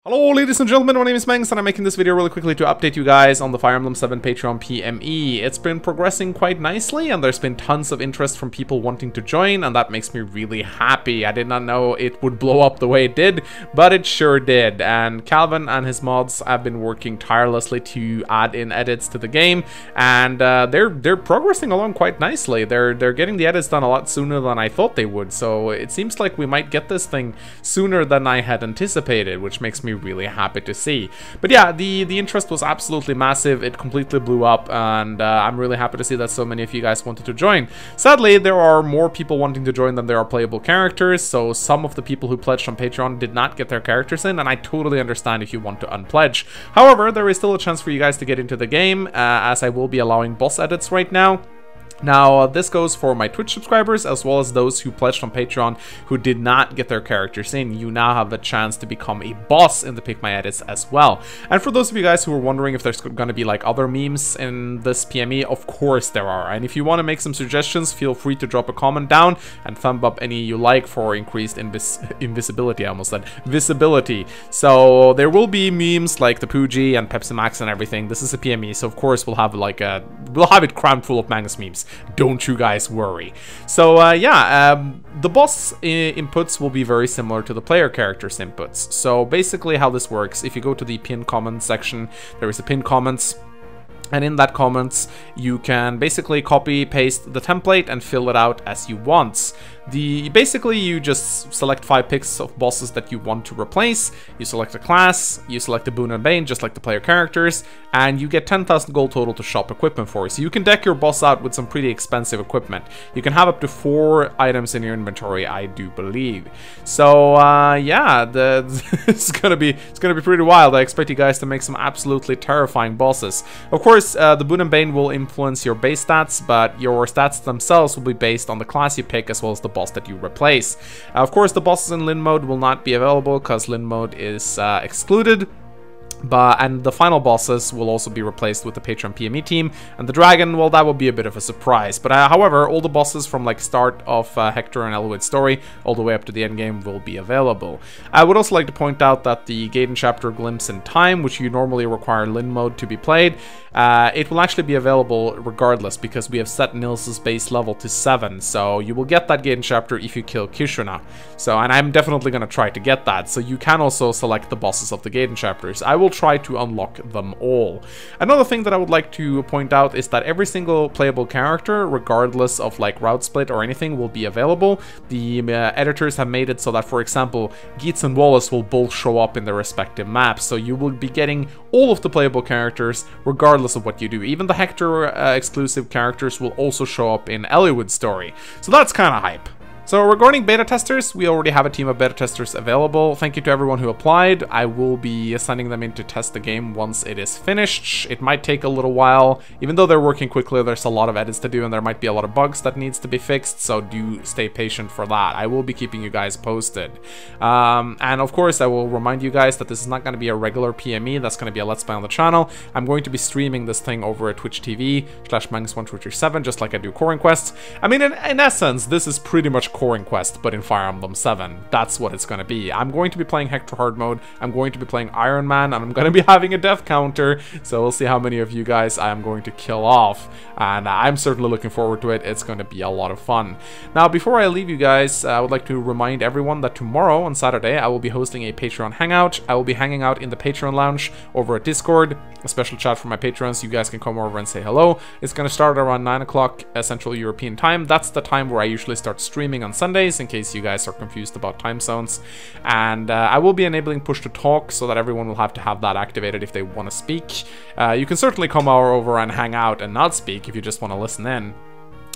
Hello ladies and gentlemen, my name is Mangs and I'm making this video really quickly to update you guys on the Fire Emblem 7 Patreon PME. It's been progressing quite nicely and there's been tons of interest from people wanting to join, and that makes me really happy. I did not know it would blow up the way it did, but it sure did. And Calvin and his mods have been working tirelessly to add in edits to the game, and they're progressing along quite nicely. They're getting the edits done a lot sooner than I thought they would, so it seems like we might get this thing sooner than I had anticipated, which makes me really happy to see. But yeah, the interest was absolutely massive. It completely blew up, and I'm really happy to see that so many of you guys wanted to join. Sadly, there are more people wanting to join than there are playable characters, so some of the people who pledged on Patreon did not get their characters in, and I totally understand if you want to unpledge. However, there is still a chance for you guys to get into the game, as I will be allowing boss edits right now. Now, this goes for my Twitch subscribers as well as those who pledged on Patreon who did not get their characters in. You now have a chance to become a boss in the Pick My Edits as well. And for those of you guys who are wondering if there's going to be like other memes in this PME, of course there are. And if you want to make some suggestions, feel free to drop a comment down and thumb up any you like for increased invisibility. I almost said visibility. So there will be memes like the Pooji and Pepsi Max and everything. This is a PME, so of course we'll have it crammed full of Mangs memes. Don't you guys worry. So the boss inputs will be very similar to the player character's inputs. So basically how this works, if you go to the pinned comments section, there is a pinned comments. And in that comments, you can basically copy paste the template and fill it out as you want. Basically you just select 5 picks of bosses that you want to replace, you select a class, you select the Boon and Bane just like the player characters, and you get 10,000 gold total to shop equipment for. So you can deck your boss out with some pretty expensive equipment. You can have up to 4 items in your inventory, I do believe. So yeah, it's gonna be pretty wild. I expect you guys to make some absolutely terrifying bosses. Of course, the Boon and Bane will influence your base stats, but your stats themselves will be based on the class you pick as well as the boss that you replace. Of course, the bosses in Lin mode will not be available because Lin mode is excluded. And the final bosses will also be replaced with the Patreon PME team, and the dragon, well, that will be a bit of a surprise. But however, all the bosses from like start of Hector and Eloyd's story all the way up to the end game will be available. I would also like to point out that the Gaiden chapter Glimpse in Time, which you normally require Lin mode to be played, it will actually be available regardless because we have set Nils's base level to 7, so you will get that Gaiden chapter if you kill Kishuna. So, and I'm definitely going to try to get that, so you can also select the bosses of the Gaiden chapters. I will try to unlock them all. Another thing that I would like to point out is that every single playable character, regardless of like route split or anything, will be available. The editors have made it so that, for example, Geats and Wallace will both show up in their respective maps, so you will be getting all of the playable characters regardless of what you do. Even the Hector exclusive characters will also show up in Eloyd's story, so that's kind of hype. So regarding beta testers, we already have a team of beta testers available. Thank you to everyone who applied. I will be sending them in to test the game once it is finished. It might take a little while. Even though they're working quickly, there's a lot of edits to do and there might be a lot of bugs that needs to be fixed, so do stay patient for that. I will be keeping you guys posted. And of course, I will remind you guys that this is not going to be a regular PME. That's going to be a Let's Play on the channel. I'm going to be streaming this thing over at Twitch TV/Mangs1237, just like I do Core Quests. I mean, in essence, this is pretty much Core Quest, but in Fire Emblem 7. That's what it's going to be. I'm going to be playing Hector Hard Mode, I'm going to be playing Iron Man, and I'm going to be having a death counter, so we'll see how many of you guys I am going to kill off, and I'm certainly looking forward to it. It's going to be a lot of fun. Now, before I leave you guys, I would like to remind everyone that tomorrow, on Saturday, I will be hosting a Patreon hangout. I will be hanging out in the Patreon lounge over at Discord, a special chat for my patrons. You guys can come over and say hello. It's going to start around 9 o'clock Central European time. That's the time where I usually start streaming on Sundays, in case you guys are confused about time zones. And I will be enabling push to talk so that everyone will have to have that activated if they want to speak. You can certainly come over and hang out and not speak if you just want to listen in.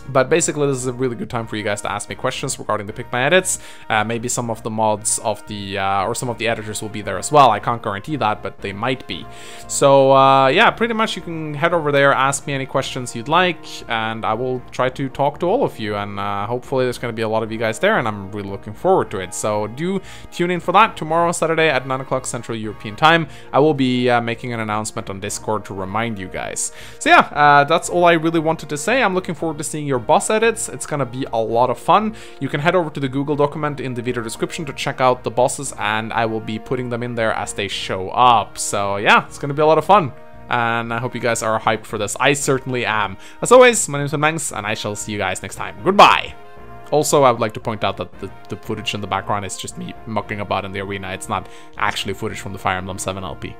But basically, this is a really good time for you guys to ask me questions regarding the Pick My Edits. Maybe some of the mods of the, or some of the editors will be there as well. I can't guarantee that, but they might be. So, yeah, pretty much you can head over there, ask me any questions you'd like, and I will try to talk to all of you. And hopefully there's going to be a lot of you guys there, and I'm really looking forward to it. So do tune in for that tomorrow, Saturday at 9 o'clock Central European time. I will be making an announcement on Discord to remind you guys. So yeah, that's all I really wanted to say. I'm looking forward to seeing you your boss edits. It's gonna be a lot of fun. You can head over to the Google document in the video description to check out the bosses, and I will be putting them in there as they show up. So yeah, it's gonna be a lot of fun. And I hope you guys are hyped for this. I certainly am. As always, my name is Mangs, and I shall see you guys next time. Goodbye! Also, I would like to point out that the footage in the background is just me mucking about in the arena. It's not actually footage from the Fire Emblem 7 LP.